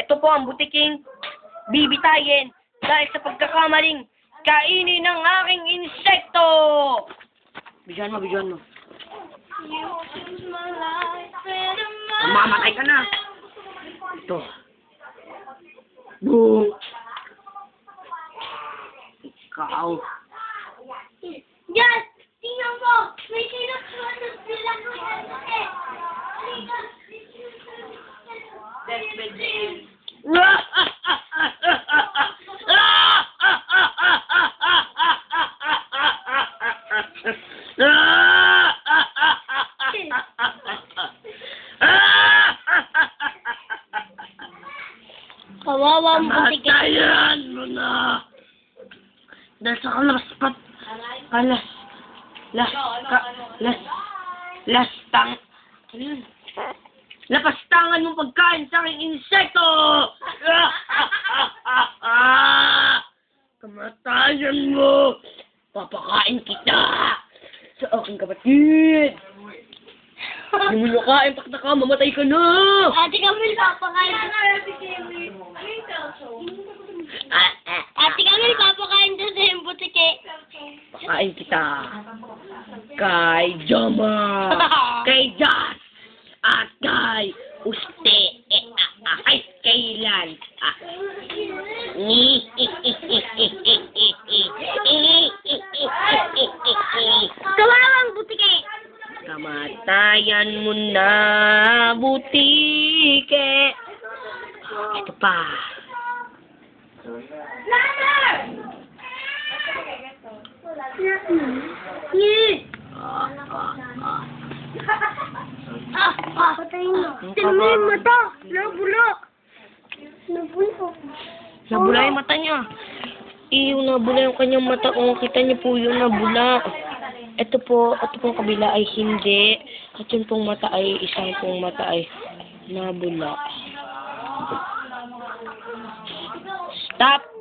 Ito po ang butiking bibitayin dahil sa pagkakamaling kainin ng aking insekto! Bidyan mo, bidyan mo. Mamatay ka na. Ito. Boom. Ikaw. Yes! Tingnan mo! May sinusunod sila ng lalaki! That's the game. Kawawa ang butik. Kamatayan mo na! Dahil sa kalaspat, lapastangan mo pagkain sa aking insekto! Kamatayan mo! Papakain kita! Sa aking kapatid! Hindi mo nakain, pakita ka, mamatay ka na! Ate Camille, papakain doon. Ate Camille, papakain doon sa yung butik eh. Pakain kita! Kay Joma! Kay Jas! At kay Uste! Ay, kay Lan! Kawawa ang butik eh. Kamatayan mo na, butike! Ito pa. Patayin mo. Tingnan mo yung mata. Nabulok. Nabulok. Nabula yung mata niya. Nabula yung kanyang mata. Kung makita niyo po yung nabula. Ito pong kabila ay hindi. At yung pong mata ay, isang pong mata ay nabula. Stop!